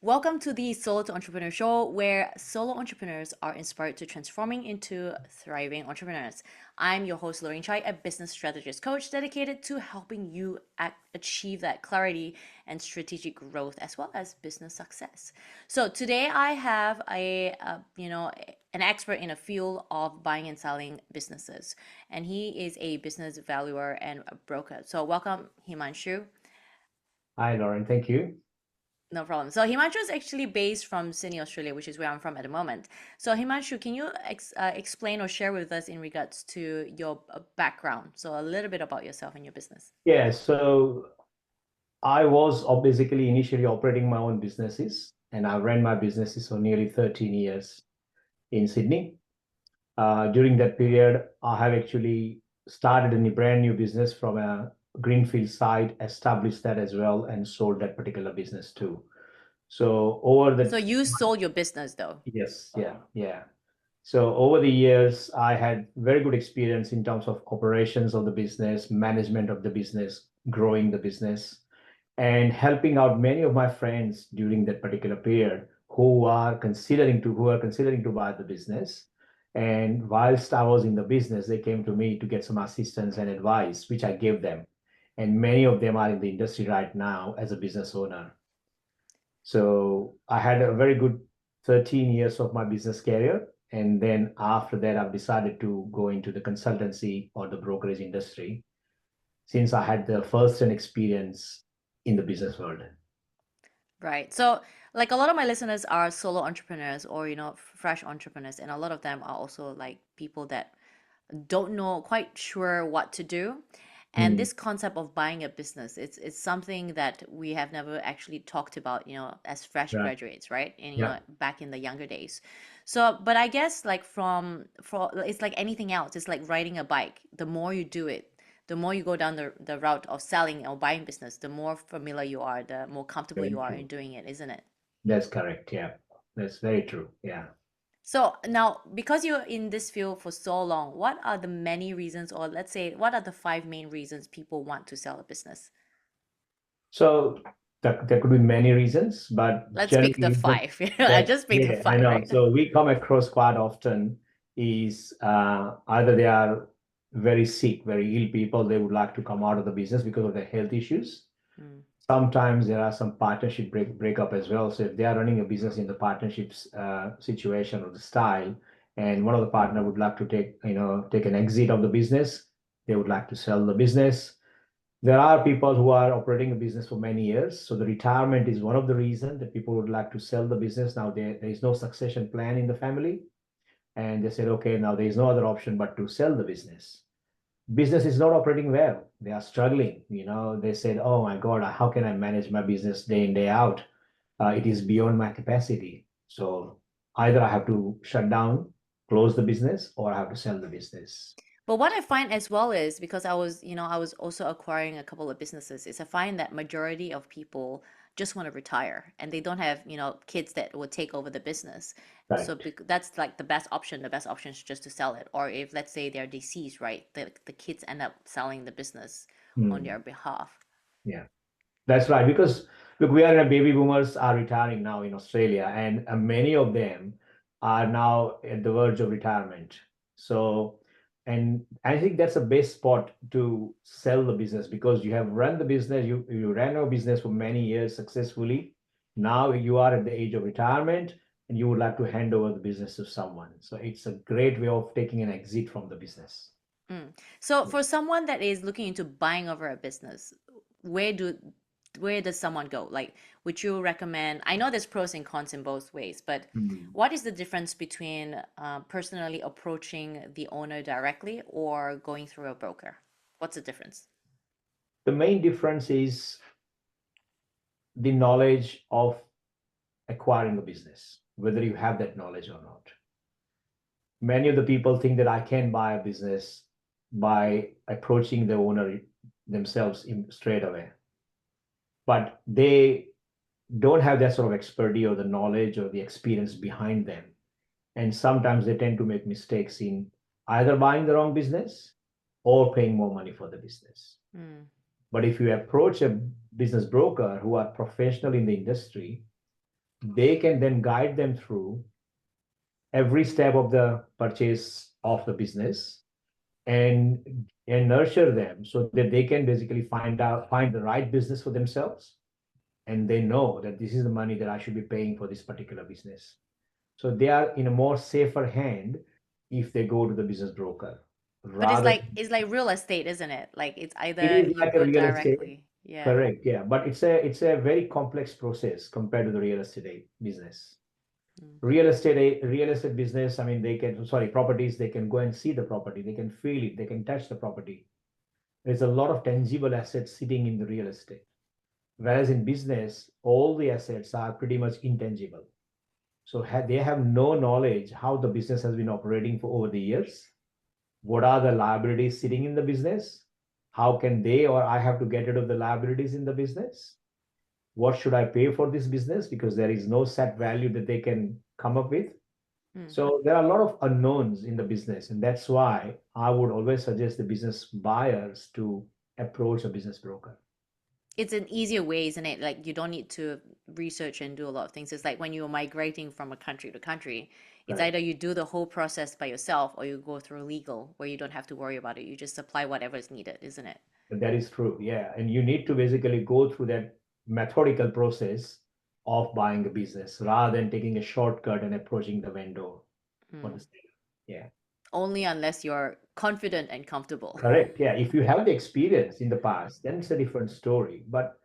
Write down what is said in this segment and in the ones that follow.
Welcome to the Solo to Entrepreneur Show, where solo entrepreneurs are inspired to transforming into thriving entrepreneurs. I'm your host, Lauren Chai, a business strategist coach dedicated to helping you achieve that clarity and strategic growth, as well as business success. So today I have an expert in a field of buying and selling businesses, and he is a business valuer and a broker. So welcome, Himanshu. Hi, Lauren. Thank you. No problem. So Himanshu is actually based from Sydney, Australia, which is where I'm from at the moment. So Himanshu, can you explain or share with us in regards to your background? So a little bit about yourself and your business. Yeah, so I was basically initially operating my own businesses, and I ran my businesses for nearly 13 years in Sydney. During that period, I have actually started a brand new business from a greenfield site, established that as well, and sold that particular business too. So over So the you sold your business though. Yes, yeah, yeah. So over the years, I had very good experience in terms of operations of the business, management of the business, growing the business, and helping out many of my friends during that particular period who are considering to buy the business. And whilst I was in the business, they came to me to get some assistance and advice, which I gave them. And many of them are in the industry right now as a business owner. So I had a very good 13 years of my business career. And then after that, I've decided to go into the consultancy or the brokerage industry since I had the first-hand experience in the business world. Right. So like a lot of my listeners are solo entrepreneurs or fresh entrepreneurs, and a lot of them are also like people that don't know quite sure what to do. And Mm, this concept of buying a business, it's something that we have never actually talked about, as fresh right. graduates, right? And Yeah. back in the younger days. So, but I guess like for it's like anything else, it's like riding a bike. The more you do it, the more you go down the route of selling or buying business, the more familiar you are, the more comfortable Very you are in true. doing it, isn't it? That's correct. Yeah. That's very true. Yeah. So now, because you're in this field for so long, what are the many reasons, or let's say, what are the five main reasons people want to sell a business? So there could be many reasons, but Let's pick the generally five. I just picked the yeah, I five, know. right? So we come across quite often is either they are very sick, very ill people, they would like to come out of the business because of their health issues. Mm, Sometimes there are some partnership breakup as well. So if they are running a business in the partnerships situation or the style, and one of the partner would like to take an exit of the business, they would like to sell the business. There are people who are operating a business for many years. So the retirement is one of the reasons that people would like to sell the business. Now there is no succession plan in the family. And they said, okay, now there is no other option but to sell the business. Business is not operating well. They are struggling. They said, oh my God, how can I manage my business day in, day out? It is beyond my capacity. So either I have to shut down, close the business, or I have to sell the business. But what I find as well is because I was also acquiring a couple of businesses, is I find that majority of people just want to retire and they don't have, kids that will take over the business. So Right. that's like the best option. The best option is just to sell it. Or if let's say they're deceased, right? The kids end up selling the business on Hmm. their behalf. Yeah. That's right. Because look, we are baby boomers are retiring now in Australia, and many of them are now at the verge of retirement. So, and I think that's the best spot to sell the business because you have run the business, you ran a business for many years successfully. Now you are at the age of retirement, and you would like to hand over the business to someone. So it's a great way of taking an exit from the business. Mm. So for someone that is looking into buying over a business, where do where does someone go? Like, would you recommend? I know there's pros and cons in both ways, but Hmm. what is the difference between personally approaching the owner directly or going through a broker? What's the difference? The main difference is the knowledge of acquiring a business, whether you have that knowledge or not. Many of the people think that I can buy a business by approaching the owner themselves straight away, but they don't have that sort of expertise or the knowledge or the experience behind them. And sometimes they tend to make mistakes in either buying the wrong business or paying more money for the business. Mm. But if you approach a business broker who are professional in the industry, they can then guide them through every step of the purchase of the business and nurture them so that they can basically find the right business for themselves, and they know that this is the money that I should be paying for this particular business. So they are in a more safer hand if they go to the business broker But rather. it's like real estate, isn't it? Like it's It either is you like a go real estate. directly. Yeah. Correct, yeah, but it's a very complex process compared to the real estate business. Mm. Real estate business, I mean, properties, they can go and see the property, they can feel it, they can touch the property. There's a lot of tangible assets sitting in the real estate. Whereas in business, all the assets are pretty much intangible. So they have no knowledge how the business has been operating for over the years. What are the liabilities sitting in the business? How can they or I have to get rid of the liabilities in the business? What should I pay for this business? Because there is no set value that they can come up with. Mm. So there are a lot of unknowns in the business, and that's why I would always suggest the business buyers to approach a business broker. It's an easier way, isn't it? Like you don't need to research and do a lot of things. It's like when you're migrating from a country to country, it's Correct. either you do the whole process by yourself or you go through legal where you don't have to worry about it. You just supply whatever is needed, isn't it? That is true. Yeah. And you need to basically go through that methodical process of buying a business rather than taking a shortcut and approaching the vendor for the Mm. sale. Yeah. Only unless you're confident and comfortable. Correct. Yeah. If you have the experience in the past, then it's a different story. But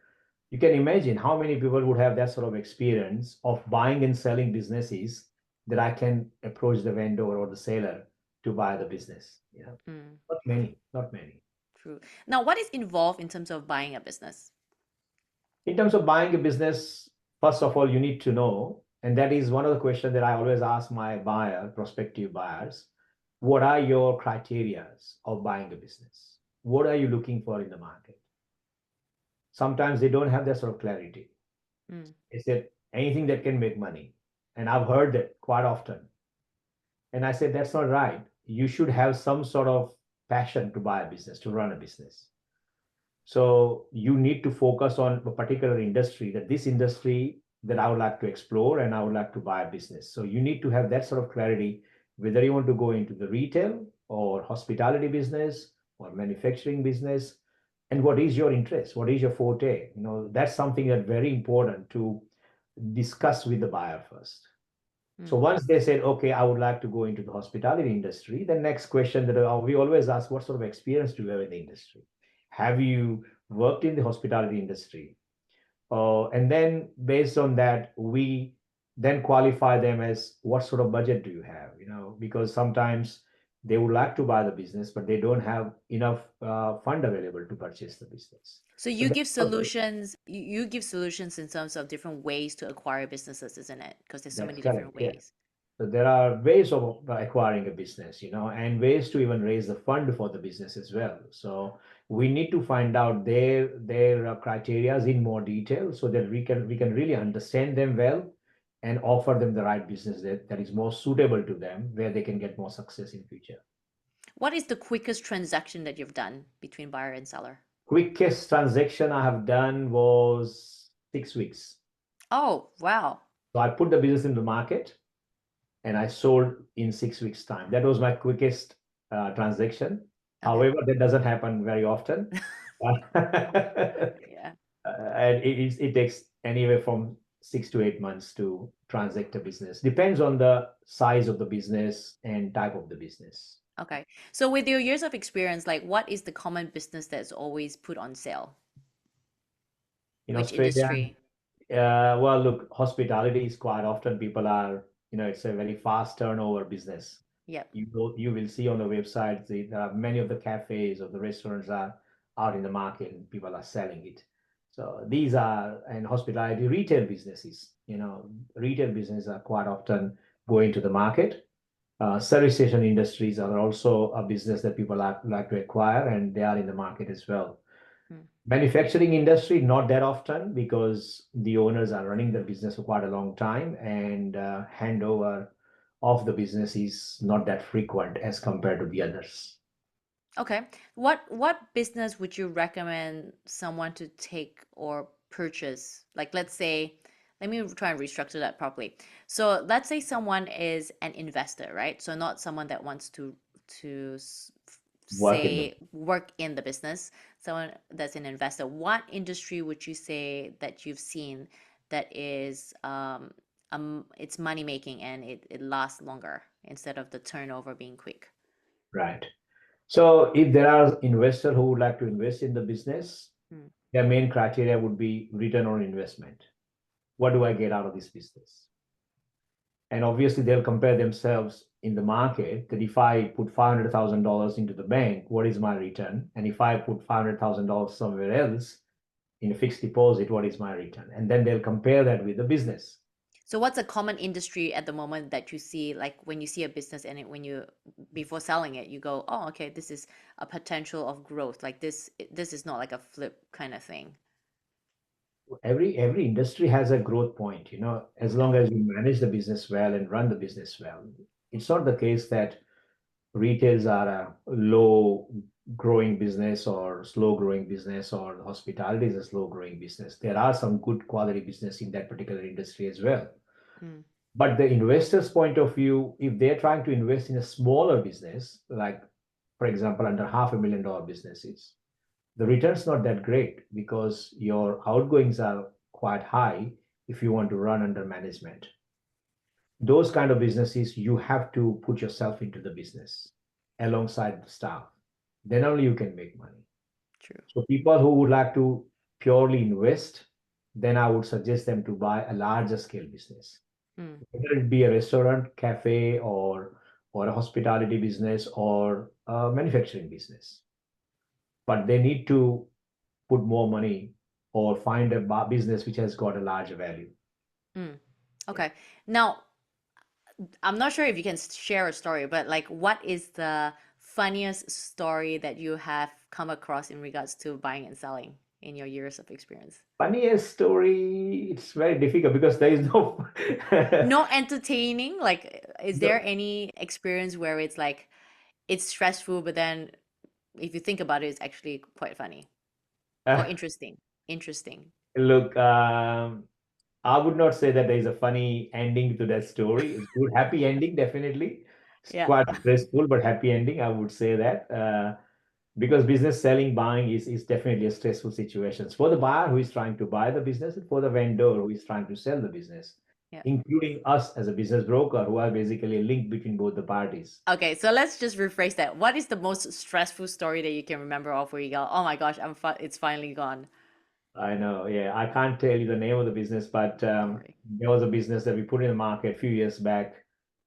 you can imagine how many people would have that sort of experience of buying and selling businesses that I can approach the vendor or the seller to buy the business. Yeah. Mm. Not many, not many. True. Now, what is involved in terms of buying a business? In terms of buying a business, first of all, you need to know, and that is one of the questions that I always ask my prospective buyers. What are your criterias of buying a business? What are you looking for in the market? Sometimes they don't have that sort of clarity. Mm. They said anything that can make money. And I've heard that quite often. And I said, that's not right. You should have some sort of passion to buy a business, to run a business. So you need to focus on a particular industry, that this industry that I would like to explore and I would like to buy a business. So you need to have that sort of clarity, whether you want to go into the retail or hospitality business or manufacturing business, and what is your interest, what is your forte. That's something that's very important to discuss with the buyer first. So Mm. once they said, okay, I would like to go into the hospitality industry, the next question that we always ask, what sort of experience do you have in the industry? Have you worked in the hospitality industry? And then based on that, we then qualify them as what sort of budget do you have? Because sometimes they would like to buy the business, but they don't have enough fund available to purchase the business. So So you that's give solutions, you give solutions in terms of different ways to acquire businesses, isn't it? Because there's so that's many correct. different Yeah. ways. So there are ways of acquiring a business, and ways to even raise the fund for the business as well. So we need to find out their criteria in more detail so that we can really understand them well and offer them the right business that is more suitable to them, where they can get more success in future. What is the quickest transaction that you've done between buyer and seller? Quickest transaction I have done was 6 weeks. Oh, wow. So I put the business in the market and I sold in 6 weeks' time. That was my quickest transaction. Okay. However, that doesn't happen very often. Yeah. And it takes anywhere from 6 to 8 months to transact a business. Depends on the size of the business and type of the business. Okay. So with your years of experience, like what is the common business that's always put on sale? In Which Australia, industry? well, look, hospitality is quite often people are, it's a very fast turnover business. Yep. You will see on the website many of the cafes or the restaurants are out in the market and people are selling it. So these are and hospitality retail businesses. Retail businesses are quite often going to the market. Service station industries are also a business that people like to acquire, and they are in the market as well. Mm. Manufacturing industry, not that often because the owners are running the business for quite a long time, and handover of the business is not that frequent as compared to the others. Okay. What business would you recommend someone to take or purchase? Like let's say let me try and restructure that properly. So let's say someone is an investor, right? So not someone that wants to Work in the say work in the business, someone that's an investor. What industry would you say that you've seen that is it's money making and it lasts longer instead of the turnover being quick? right. So if there are investors who would like to invest in the business, Mm. their main criteria would be return on investment. What do I get out of this business? And obviously, they'll compare themselves in the market that if I put $500,000 into the bank, what is my return? And if I put $500,000 somewhere else in a fixed deposit, what is my return? And then they'll compare that with the business. So what's a common industry at the moment that you see, like when you see a business and when you before selling it, you go, oh, okay, this is a potential of growth. Like this is not like a flip kind of thing. Every industry has a growth point, as Yeah. long as you manage the business well and run the business well. It's not the case that retails are a low growing business or slow growing business, or hospitality is a slow growing business. There are some good quality business in that particular industry as well. Mm, But the investor's point of view, if they're trying to invest in a smaller business, like for example, under $500,000 businesses, the return's not that great because your outgoings are quite high if you want to run under management. Those kind of businesses, you have to put yourself into the business alongside the staff. Then only you can make money. true. So people who would like to purely invest, then I would suggest them to buy a larger scale business, Mm, whether it be a restaurant, cafe, or a hospitality business or a manufacturing business. But they need to put more money or find a business which has got a larger value. mm. Yeah. Okay. Now, I'm not sure if you can share a story, but like, what is the funniest story that you have come across in regards to buying and selling in your years of experience? Funniest story, it's very difficult because there is no No entertaining. Like, is no. there any experience where it's like it's stressful, but then if you think about it, it's actually quite funny or interesting? Interesting. Look, I would not say that there is a funny ending to that story. It's good, happy ending, definitely. It's Yeah. quite stressful, but happy ending, I would say that. Because business selling, buying is definitely a stressful situation. It's for the buyer who is trying to buy the business and for the vendor who is trying to sell the business, Yeah. including us as a business broker who are basically a link between both the parties. Okay, so let's just rephrase that. What is the most stressful story that you can remember of where you go, "Oh my gosh, it's finally gone." I know, yeah. I can't tell you the name of the business, but Don't worry. there was a business that we put in the market a few years back.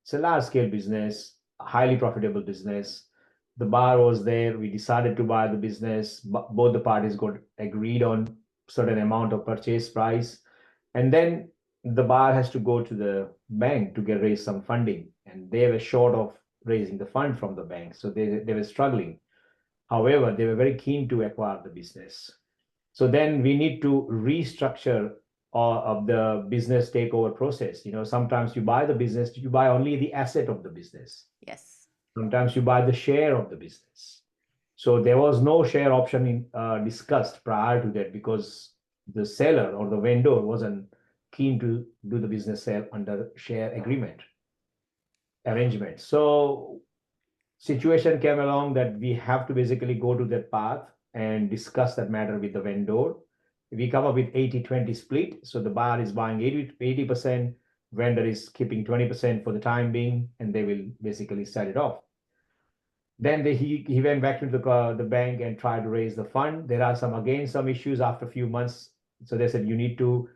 It's a large scale business, a highly profitable business. The bar was there. We decided to buy the business. Both the parties got agreed on certain amount of purchase price, and then the bar has to go to the bank to get raise some funding, and they were short of raising the fund from the bank, so they were struggling. However, they were very keen to acquire the business. So then we need to restructure of the business takeover process. Sometimes you buy the business, you buy only the asset of the business. Yes. Sometimes you buy the share of the business. So there was no share option discussed prior to that because the seller or the vendor wasn't keen to do the business sale under share agreement arrangement. So situation came along that we have to basically go to that path and discuss that matter with the vendor. We come up with 80-20 split. So the buyer is buying 80%, vendor is keeping 20% for the time being, and they will basically sell it off. Then he went back to the bank and tried to raise the fund. There are some issues after a few months. So they said you need to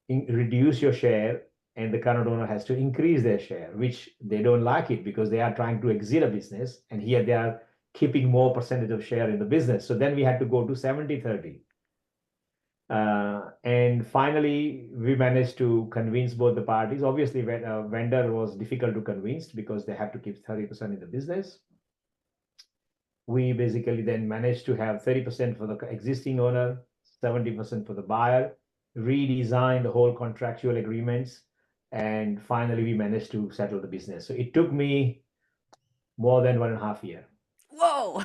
reduce your share, and the current owner has to increase their share, which they don't like it because they are trying to exit a business, and here they are keeping more percentage of share in the business. So then we had to go to 70-30. And finally, we managed to convince both the parties. Obviously, vendor was difficult to convince because they had to keep 30% in the business. We basically then managed to have 30% for the existing owner, 70% for the buyer, redesign the whole contractual agreements, and finally we managed to settle the business. So it took me more than 1.5 years. Whoa.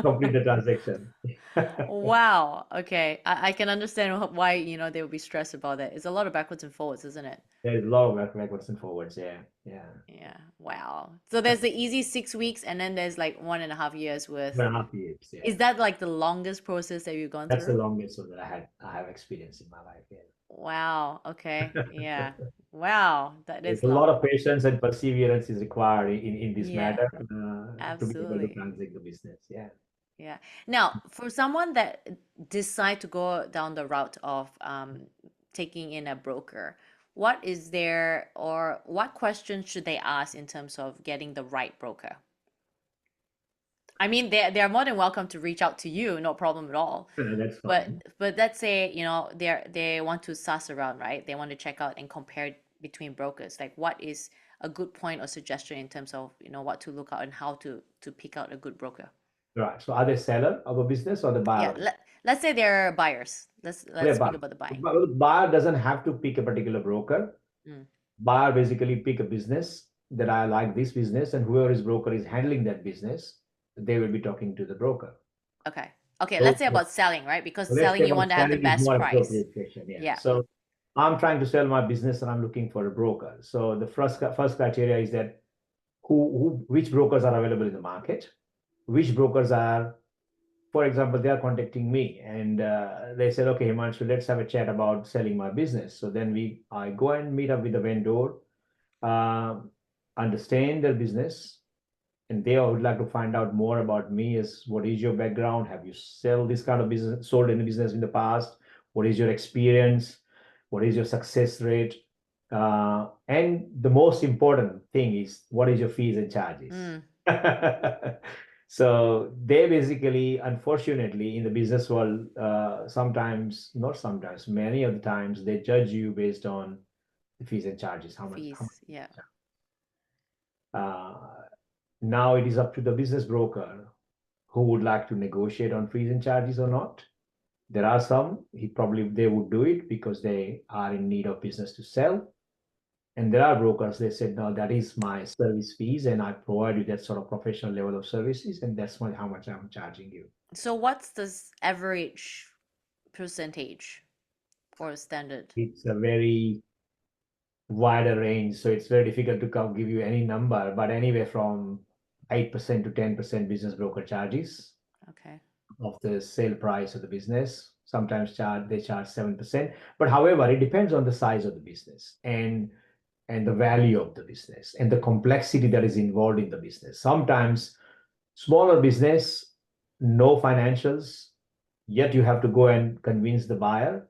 complete the transaction. Wow. Okay. I can understand why, they would be stressed about that. It's a lot of backwards and forwards, isn't it? There is a lot of backwards and forwards. Yeah, yeah. Yeah. Wow. So there's the easy 6 weeks, and then there's like 1.5 years with. 1.5 years. Yeah, Is that like the longest process that you've gone that's the through? longest one that I have experienced in my life. Wow. Okay. Yeah. Yeah. Wow. That There's is a lot long. of patience and perseverance is required in this Yeah. matter to be able to Absolutely. transact the business. Yeah. Yeah. Now, for someone that decide to go down the route of taking in a broker, what is there or what questions should they ask in terms of getting the right broker? I mean, they're more than welcome to reach out to you, no problem at all. That's But fine. but let's say, they want to suss around, right? They want to check out and compare between brokers. Like what is a good point or suggestion in terms of, what to look out and how to pick out a good broker? Right. So are they seller of a business or the buyer Yeah, of it? let's say they're buyers. Let's They're speak buyer. about the buying. Buyer doesn't have to pick a particular broker. Mm, Buyer basically pick a business that I like this business, and whoever is broker is handling that business, they will be talking to the broker. okay. Okay, let's So, say about selling, right? Because so let's selling say you about want to have the selling is best more price. appropriate question. Yeah. Yeah. So I'm trying to sell my business and I'm looking for a broker. So the first criteria is that which brokers are available in the market, which brokers are, for example, they are contacting me and they said, okay, Himanshu, let's have a chat about selling my business. So then I go and meet up with the vendor, um, understand their business, and they would like to find out more about me. Is what is your background? Have you sold this kind of business, sold any business in the past? What is your experience? What is your success rate? And the most important thing is what is your fees and charges? Mm, So they basically, unfortunately, in the business world, sometimes, not sometimes, many of the times, they judge you based on the fees and charges, how much fees. Yeah. uh, now it is up to the business broker who would like to negotiate on fees and charges or not. There are some, they would do it because they are in need of business to sell. And there are brokers, they said, no, that is my service fees, and I provide you that sort of professional level of services, and that's how much I'm charging you. So what's this average percentage or standard? It's a very wider range, so it's very difficult to give you any number, but anywhere from 8% to 10% business broker charges Okay. of the sale price of the business. Sometimes they charge 7%. But however, it depends on the size of the business and the value of the business and the complexity that is involved in the business. Sometimes smaller business, no financials, yet you have to go and convince the buyer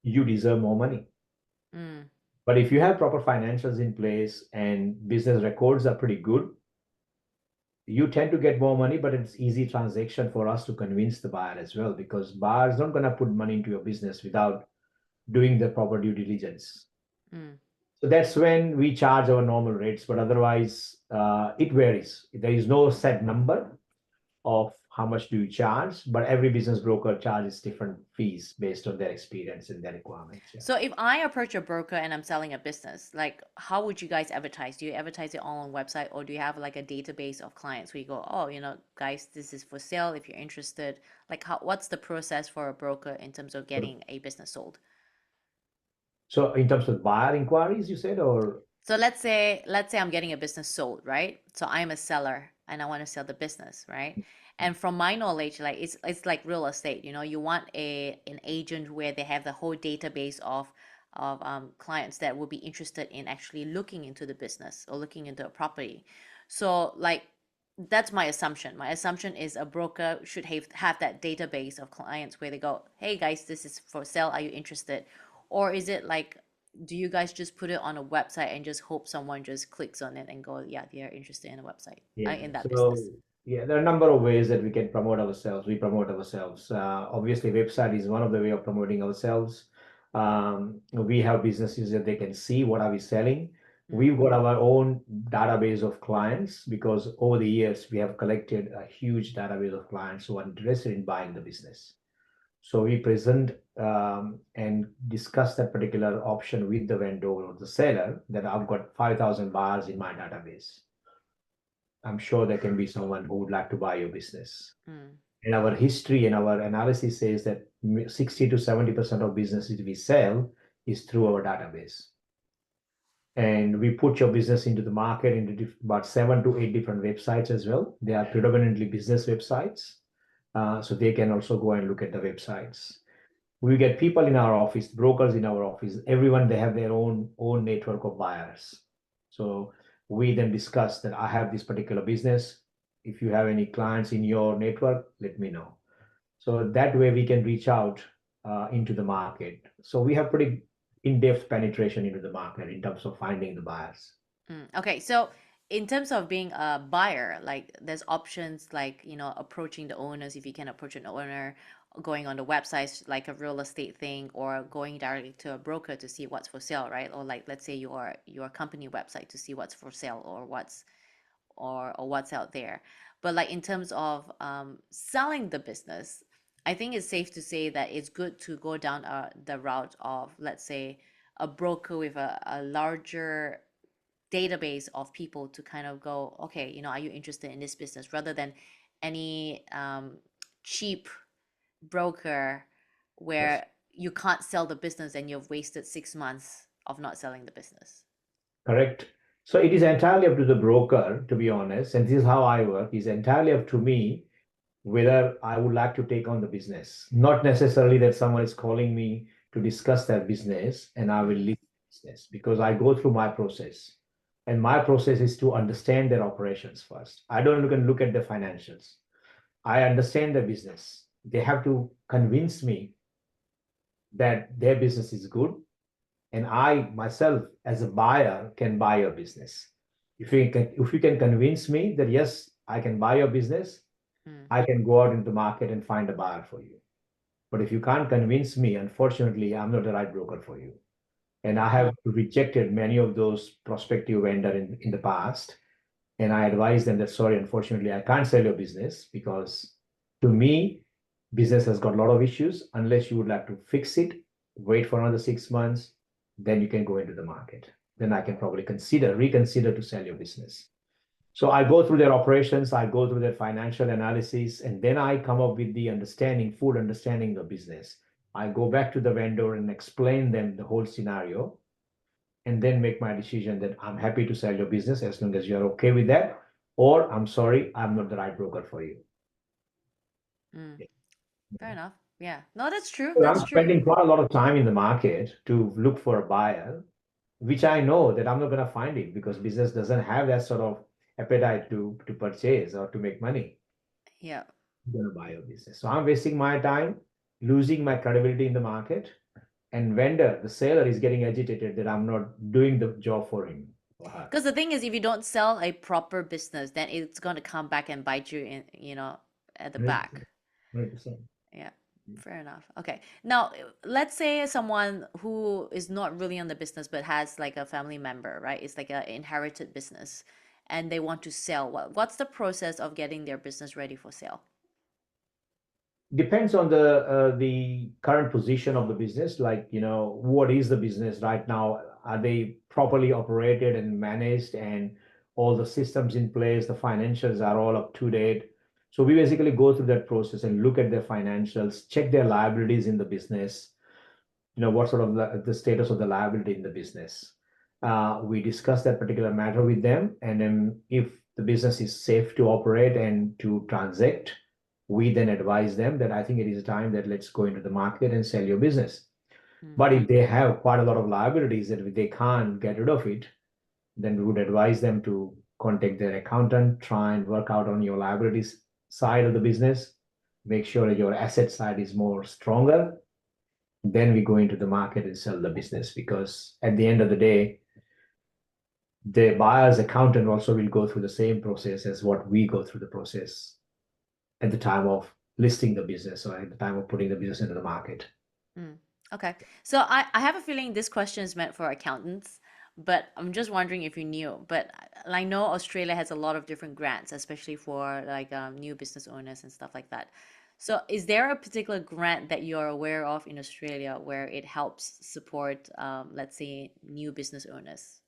you deserve more money. Mm. But if you have proper financials in place and business records are pretty good, you tend to get more money, but it's easy transaction for us to convince the buyer as well, because buyer is not going to put money into your business without doing the proper due diligence. Mm. So that's when we charge our normal rates, but otherwise it varies. There is no set number of how much do you charge, but every business broker charges different fees based on their experience and their requirements. Yeah. So if I approach a broker and I'm selling a business, like how would you guys advertise? Do you advertise it all on website, or do you have like a database of clients where you go, oh, guys, this is for sale if you're interested? Like what's the process for a broker in terms of getting a business sold? So in terms of buyer inquiries, you said, or So let's say I'm getting a business sold, right? So I'm a seller and I want to sell the business, right? And from my knowledge, like it's like real estate, you want an agent where they have the whole database of clients that would be interested in actually looking into the business or looking into a property. So like that's my assumption. My assumption is a broker should have that database of clients where they go, hey guys, this is for sale. Are you interested? Or is it like, do you guys just put it on a website and just hope someone just clicks on it and go, yeah, they're interested in the website, yeah. in that So business? yeah, there are a number of ways that we can promote ourselves. We promote ourselves. Obviously, website is one of the way of promoting ourselves. We have businesses that they can see what are we selling. Mm, We've got our own database of clients because over the years we have collected a huge database of clients who are interested in buying the business. So we present and discuss that particular option with the vendor or the seller that I've got 5,000 buyers in my database. I'm sure there can be someone who would like to buy your business. Mm. And our history and our analysis says that 60 to 70% of businesses we sell is through our database. And we put your business into the market into about 7 to 8 different websites as well. They are predominantly business websites. So they can also go and look at the websites. We get people in our office, brokers in our office, everyone, they have their own network of buyers. So we then discuss that I have this particular business. If you have any clients in your network, let me know. So that way we can reach out into the market. So we have pretty in-depth penetration into the market in terms of finding the buyers. Okay, so in terms of being a buyer, like there's options like, approaching the owners if you can approach an owner, going on the websites like a real estate thing, or going directly to a broker to see what's for sale, right? Or like let's say your company website to see what's for sale or what's out there. But like in terms of selling the business, I think it's safe to say that it's good to go down the route of, let's say, a broker with a larger database of people to kind of go, okay, are you interested in this business, rather than any cheap broker Yes, where you can't sell the business and you've wasted 6 months of not selling the business. correct. So it is entirely up to the broker, to be honest. And this is how I work. It's entirely up to me whether I would like to take on the business. Not necessarily that someone is calling me to discuss their business and I will Mm, leave the business, because I go through my process. And my process is to understand their operations first. I don't look at the financials. I understand the business. They have to convince me that their business is good, and I myself as a buyer can buy your business. If you can convince me that yes, I can buy your business, mm, I can go out into the market and find a buyer for you. But if you can't convince me, unfortunately, I'm not the right broker for you. And I have rejected many of those prospective vendor in the past. And I advise them that, sorry, unfortunately, I can't sell your business because to me, business has got a lot of issues. Unless you would like to fix it, wait for another 6 months, then you can go into the market. Then I can probably reconsider to sell your business. So I go through their operations, I go through their financial analysis, and then I come up with the full understanding of business. I go back to the vendor and explain them the whole scenario, and then make my decision that I'm happy to sell your business as long as you're okay with that, or I'm sorry, I'm not the right broker for you. mm. Fair enough. Yeah. No, that's true. So That's I'm true. spending quite a lot of time in the market to look for a buyer, which I know that I'm not going to find it because business doesn't have that sort of appetite to purchase or to make money. Yeah. Going to buy your business. So I'm wasting my time, losing my credibility in the market, and vendor, the seller, is getting agitated that I'm not doing the job for him or her. Because the thing is, if you don't sell a proper business, then it's going to come back and bite you in, at the 100%. back. 100%. Yeah, fair enough. Okay. Now, let's say someone who is not really on the business but has like a family member, right? It's like an inherited business and they want to sell. What's the process of getting their business ready for sale? Depends on the current position of the business. Like, what is the business right now? Are they properly operated and managed, and all the systems in place, the financials are all up to date? So we basically go through that process and look at their financials, check their liabilities in the business, what sort of the status of the liability in the business. We discuss that particular matter with them, and then if the business is safe to operate and to transact, we then advise them that I think it is time that let's go into the market and sell your business. Mm, But if they have quite a lot of liabilities that they can't get rid of it, then we would advise them to contact their accountant, try and work out on your liabilities side of the business, make sure that your asset side is more stronger. Then we go into the market and sell the business, because at the end of the day, the buyer's accountant also will go through the same process as what we go through the process at the time of listing the business or at the time of putting the business into the market. mm. Okay. So I have a feeling this question is meant for accountants, but I'm just wondering if you knew. But I know Australia has a lot of different grants, especially for like new business owners and stuff like that. So is there a particular grant that you're aware of in Australia where it helps support, let's say, new business owners?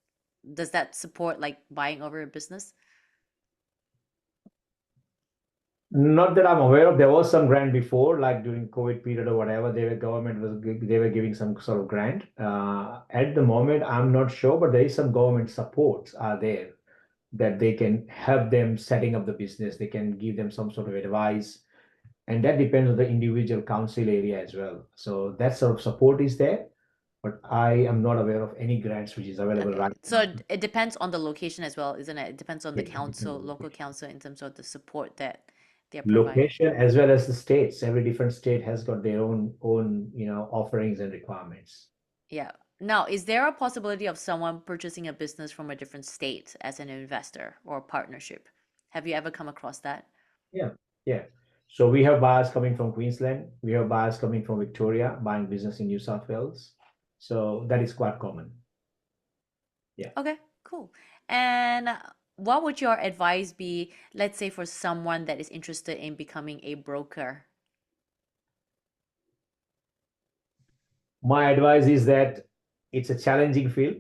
Does that support like buying over a business? Not that I'm aware of. There was some grant before, like during COVID period or whatever. They were giving some sort of grant. At the moment, I'm not sure, but there is some government supports are there that they can help them setting up the business. They can give them some sort of advice, and that depends on the individual council area as well. So that sort of support is there, but I am not aware of any grants which is available Okay, right so now. it depends on the location as well, isn't it? It depends on the Yeah, it depends council, on the local location. council, in terms of the support that they're providing. Location as well as the states. Every different state has got their own offerings and requirements. Yeah. Now, is there a possibility of someone purchasing a business from a different state as an investor or partnership? Have you ever come across that? Yeah, yeah. So we have buyers coming from Queensland. We have buyers coming from Victoria buying business in New South Wales. So that is quite common. Yeah. Okay, cool. And what would your advice be, let's say, for someone that is interested in becoming a broker? My advice is that it's a challenging field.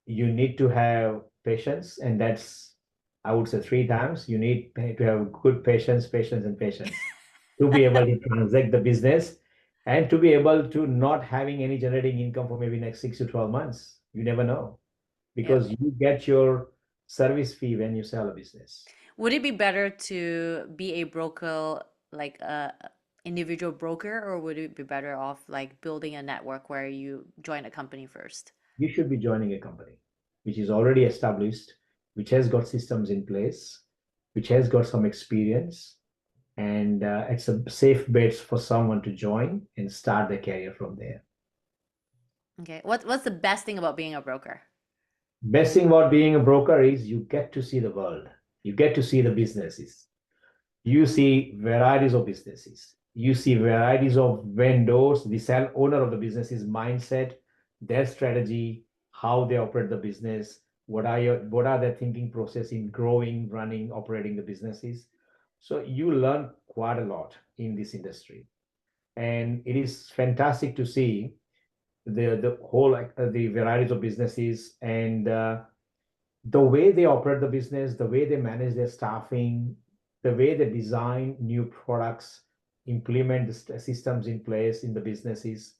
You need to have patience, and that's, I would say, three times. You need to have good patience, patience, and patience to be able to transact the business and to be able to not having any generating income for maybe next 6 to 12 months. You never know Yep. because you get your service fee when you sell a business. Would it be better to be a broker, like a individual broker, or would it be better off like building a network where you join a company first? You should be joining a company which is already established, which has got systems in place, which has got some experience, and it's a safe bet for someone to join and start their career from there. Okay. What's the best thing about being a broker? Best thing about being a broker is you get to see the world, you get to see the businesses, you see varieties of businesses, you see varieties of vendors, the sell owner of the business's mindset, their strategy, how they operate the business, what are their thinking process in growing, running, operating the businesses. So you learn quite a lot in this industry, and it is fantastic to see the whole like the varieties of businesses and the way they operate the business, the way they manage their staffing, the way they design new products, implement the systems in place in the businesses,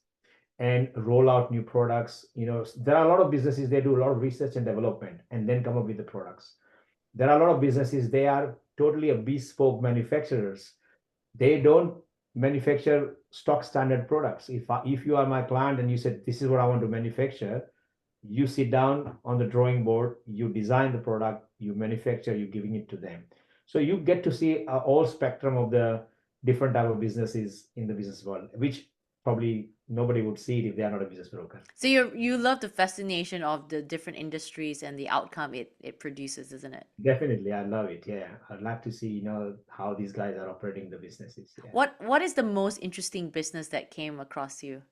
and roll out new products. There are a lot of businesses, they do a lot of research and development and then come up with the products. There are a lot of businesses, they are totally a bespoke manufacturers. They don't manufacture stock standard products. If you are my client and you said, this is what I want to manufacture, you sit down on the drawing board, you design the product, you manufacture, you're giving it to them. So you get to see all spectrum of the different type of businesses in the business world, which probably nobody would see it if they are not a business broker. So you love the fascination of the different industries and the outcome it produces, isn't it? Definitely, I love it. Yeah, I'd like to see, how these guys are operating the businesses. Yeah. What is the most interesting business that came across you?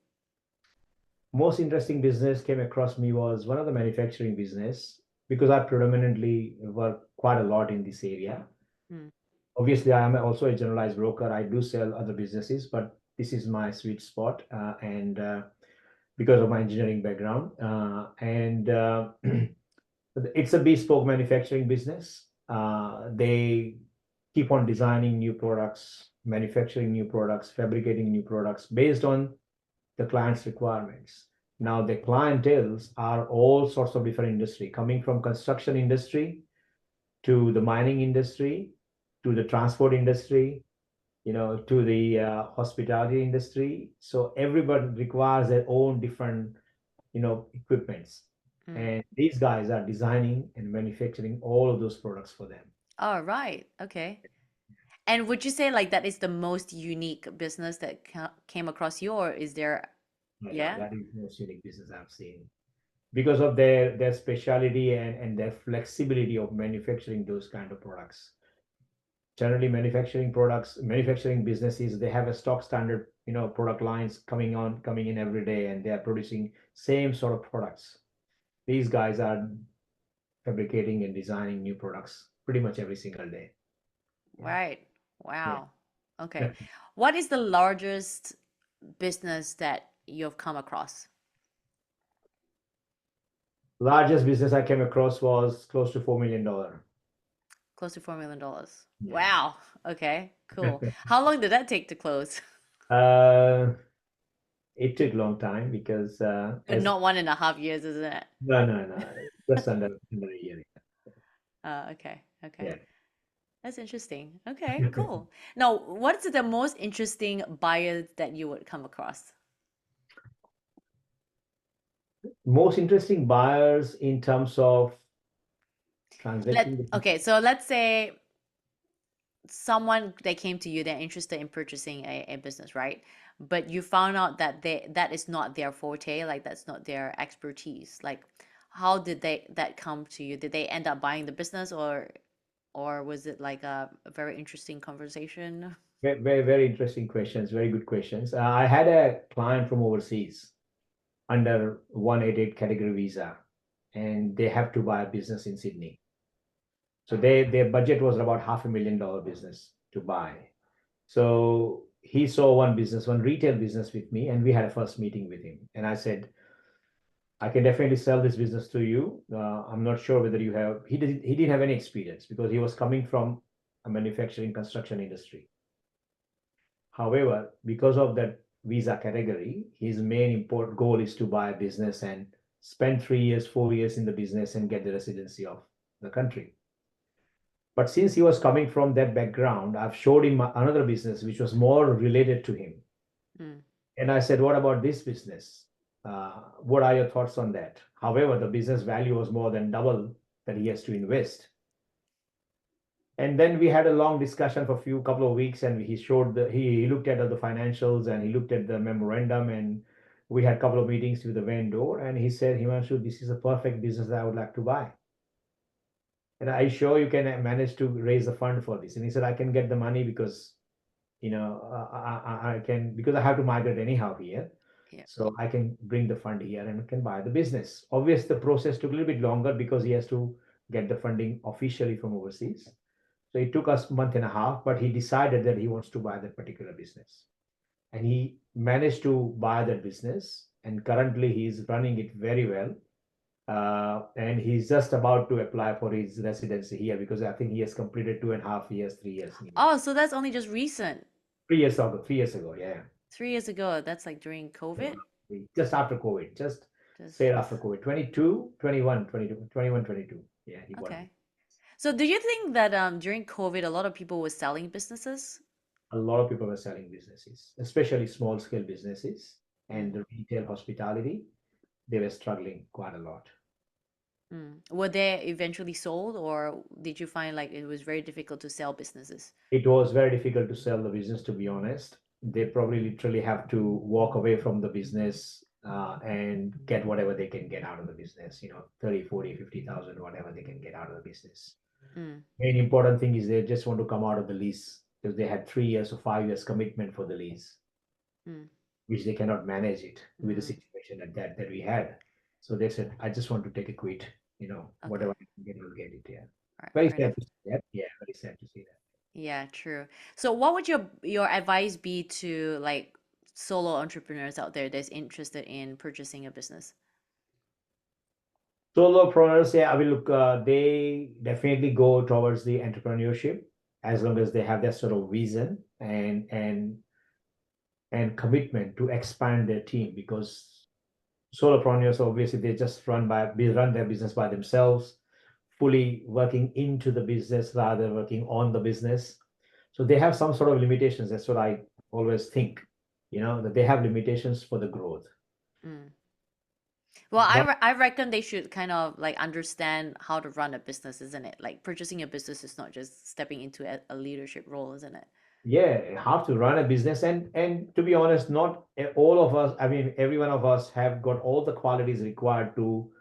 Most interesting business came across me was one of the manufacturing business because I predominantly work quite a lot in this area. Hmm. Obviously, I am also a generalized broker. I do sell other businesses, but this is my sweet spot, and because of my engineering background, and it's a bespoke manufacturing business. They keep on designing new products, manufacturing new products, fabricating new products based on the client's requirements. Now, the clienteles are all sorts of different industry, coming from construction industry to the mining industry, to the transport industry, to the hospitality industry. So everybody requires their own different, equipments. Mm. And these guys are designing and manufacturing all of those products for them. All right. Okay. And would you say like that is the most unique business that came across you, or is there? Yeah, Yeah. that is the most unique business I've seen because of their speciality and their flexibility of manufacturing those kind of products. Generally, manufacturing businesses, they have a stock standard, product lines coming in every day, and they are producing same sort of products. These guys are fabricating and designing new products pretty much every single day. Yeah. Right. Wow. Yeah. Okay. What is the largest business that you've come across? Largest business I came across was close to $4 million. Close to $4 million. Yeah. Wow. Okay, cool. How long did that take to close? Uh, it took a long time because as Not 1.5 years, isn't it? no, just under a year. Okay, okay. Yeah. That's interesting. Okay, cool. Now, what's the most interesting buyer that you would come across? Most interesting buyers in terms of transacting the So let's say someone they came to you, they're interested in purchasing a business, right? But you found out that that is not their forte, like that's not their expertise. Like, how did that come to you? Did they end up buying the business, or was it like a very interesting conversation? very, very interesting questions, very good questions. I had a client from overseas under 188 category visa, and they have to buy a business in Sydney. So their budget was about $500,000 business to buy. So he saw one business, one retail business with me, and we had a first meeting with him. And I said, I can definitely sell this business to you. I'm not sure whether you have. He didn't have any experience because he was coming from a manufacturing construction industry. However, because of that visa category, his main import goal is to buy a business and spend 3 years, 4 years in the business and get the residency of the country. But since he was coming from that background, I've showed him another business which was more related to him. Mm, And I said, what about this business? What are your thoughts on that? However, the business value was more than double that he has to invest. And then we had a long discussion for a few couple of weeks, and he looked at the financials and he looked at the memorandum, and we had a couple of meetings with the vendor, and he said, Himanshu, this is a perfect business that I would like to buy. And I sure you can manage to raise the fund for this. And he said, I can get the money because I can, because I have to migrate anyhow here. yeah. So I can bring the fund here and can buy the business. Obviously, the process took a little bit longer because he has to get the funding officially from overseas. So it took us a month and a half, but he decided that he wants to buy that particular business. And he managed to buy that business. And currently he's running it very well. And he's just about to apply for his residency here because I think he has completed 2.5 years, 3 years in here. Oh, so that's only just recent. 3 years ago, yeah. 3 years ago. That's like during COVID. Just after COVID, just Just say after COVID, 22, 21, 22, 21, 22. Yeah, he bought it. okay. So do you think that during COVID a lot of people were selling businesses? A lot of people were selling businesses, especially small scale businesses and Mm, the retail hospitality. They were struggling quite a lot. mm. Were they eventually sold, or did you find like it was very difficult to sell businesses? It was very difficult to sell the business, to be honest. They probably literally have to walk away from the business and get whatever they can get out of the business, 30, 40, 50,000, whatever they can get out of the business. Mm, Main important thing is they just want to come out of the lease because they had 3 years or 5 years commitment for the lease, mm, which they cannot manage it with the mm. situation that we had. So they said, I just want to take a quit, whatever Okay. I can get, I'll get it. Yeah. All right. Very Fair sad enough. to see that. Yeah, very sad to see that. Yeah, true. So what would your advice be to like solo entrepreneurs out there that's interested in purchasing a business? Solopreneurs, yeah, I will look, they definitely go towards the entrepreneurship as long as they have that sort of vision and commitment to expand their team because solopreneurs obviously they run their business by themselves, fully working into the business rather than working on the business. So they have some sort of limitations. That's what I always think, that they have limitations for the growth. Mm. Well, But I reckon they should kind of like understand how to run a business, isn't it? Like purchasing a business is not just stepping into a leadership role, isn't it? yeah, how to run a business, and to be honest, not all of us, I mean, every one of us have got all the qualities required to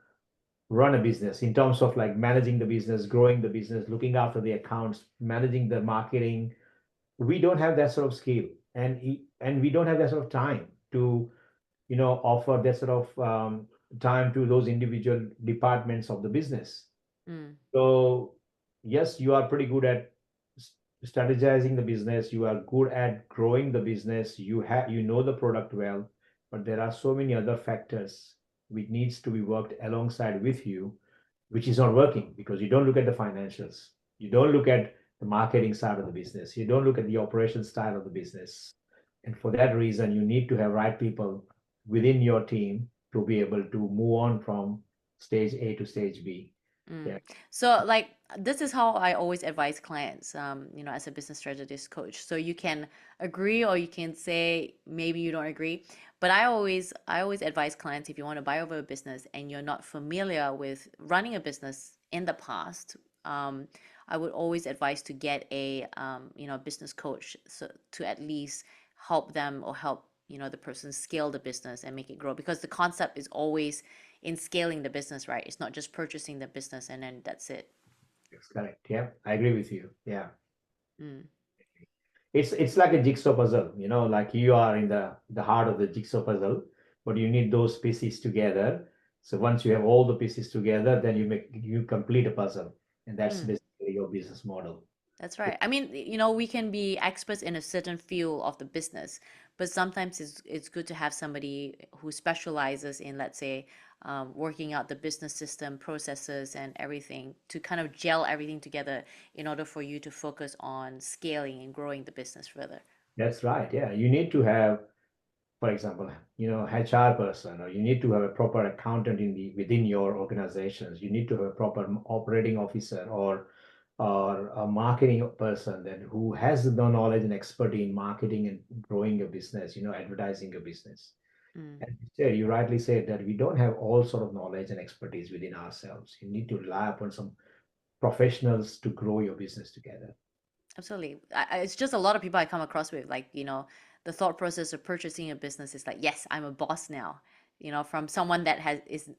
run a business in terms of like managing the business, growing the business, looking after the accounts, managing the marketing. We don't have that sort of skill, and we don't have that sort of time to offer that sort of time to those individual departments of the business. Mm, So yes, you are pretty good at strategizing the business. You are good at growing the business. You know the product well, but there are so many other factors which needs to be worked alongside with you, which is not working because you don't look at the financials. You don't look at the marketing side of the business. You don't look at the operation side of the business. And for that reason, you need to have right people within your team to be able to move on from stage A to stage B. Mm. Yeah, So, like, this is how I always advise clients, as a business strategist coach. So you can agree or you can say maybe you don't agree. But I always advise clients, if you want to buy over a business and you're not familiar with running a business in the past, um, I would always advise to get a, business coach, so to at least help them or help, the person scale the business and make it grow, because the concept is always in scaling the business, right? It's not just purchasing the business and then that's it. that's correct. Yeah, I agree with you. Yeah. Mm, It's like a jigsaw puzzle, like you are in the heart of the jigsaw puzzle, but you need those pieces together. So once you have all the pieces together, then you complete a puzzle, and that's mm. basically your business model. That's right. I mean, we can be experts in a certain field of the business, but sometimes it's good to have somebody who specializes in, let's say, working out the business system, processes, and everything to kind of gel everything together in order for you to focus on scaling and growing the business further. That's right. Yeah, you need to have, for example, HR person, or you need to have a proper accountant within your organizations. You need to have a proper operating officer, or a marketing person that who has the knowledge and expertise in marketing and growing your business, advertising your business. Mm. And you rightly said that we don't have all sort of knowledge and expertise within ourselves. You need to rely upon some professionals to grow your business together. Absolutely. It's just a lot of people I come across with, like, the thought process of purchasing a business is like, yes, I'm a boss now. From someone that is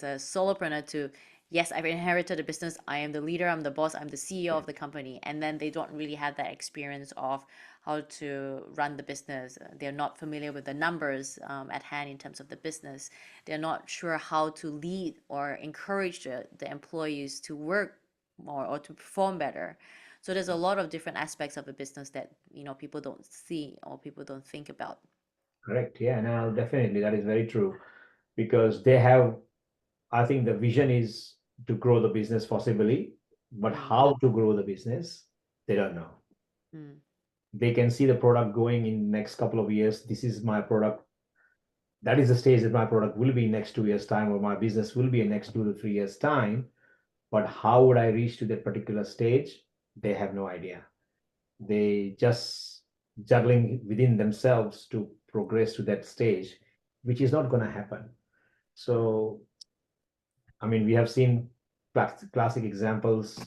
a solopreneur to, yes, I've inherited a business. I am the leader. I'm the boss. I'm the CEO Yeah, of the company. And then they don't really have that experience of how to run the business. They're not familiar with the numbers at hand in terms of the business. They're not sure how to lead or encourage the employees to work more or to perform better. So there's a lot of different aspects of a business that, people don't see or people don't think about. correct. Yeah, now definitely that is very true, because they have, I think the vision is to grow the business possibly, but Mm, how to grow the business, they don't know. mm, They can see the product going in next couple of years. This is my product. That is the stage that my product will be in next 2 years time, or my business will be in next 2 to 3 years time. But how would I reach to that particular stage? They have no idea. They just juggling within themselves to progress to that stage, which is not going to happen. So, I mean, we have seen classic examples,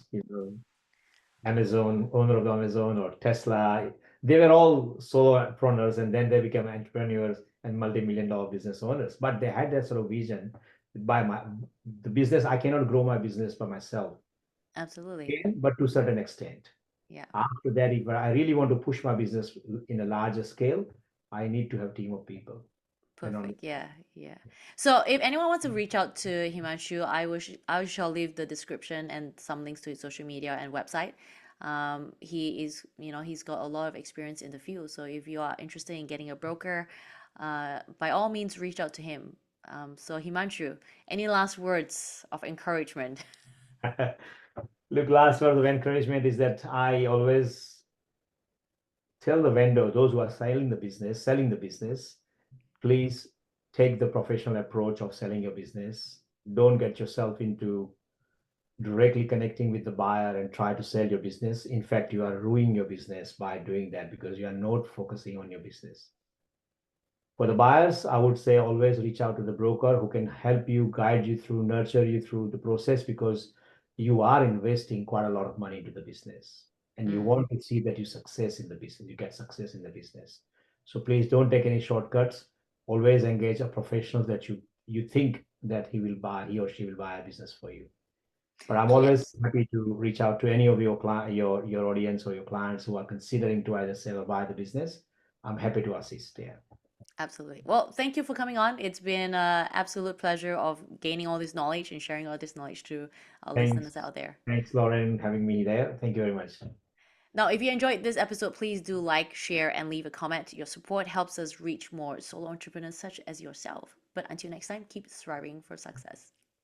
Amazon, owner of Amazon or Tesla. They were all solopreneurs, and then they became entrepreneurs and multi-million-dollar business owners. But they had that sort of vision. The business, I cannot grow my business by myself, absolutely. but to a certain extent. Yeah. After that, if I really want to push my business in a larger scale, I need to have a team of people. And on, Perfect. Yeah. Yeah. So if anyone wants to reach out to Himanshu, I shall leave the description and some links to his social media and website. He's got a lot of experience in the field. So if you are interested in getting a broker, by all means, reach out to him. So Himanshu, any last words of encouragement? look, last word of encouragement is that I always tell the vendor, those who are selling the business, please take the professional approach of selling your business. Don't get yourself into directly connecting with the buyer and try to sell your business. In fact, you are ruining your business by doing that, because you are not focusing on your business. For the buyers, I would say always reach out to the broker who can help you, guide you through, nurture you through the process, because you are investing quite a lot of money into the business and you Mm. want to see that you get success in the business. So please don't take any shortcuts. Always engage a professional that you think that he or she will buy a business for you. But I'm always Yes. happy to reach out to any of your your audience or your clients who are considering to either sell or buy the business. I'm happy to assist. Yeah. Absolutely. Well, thank you for coming on. It's been an absolute pleasure of gaining all this knowledge and sharing all this knowledge to our Thanks. listeners out there. Thanks, Lauren, having me there. Thank you very much. Now, if you enjoyed this episode, please do like, share, and leave a comment. Your support helps us reach more solo entrepreneurs such as yourself. But until next time, keep striving for success.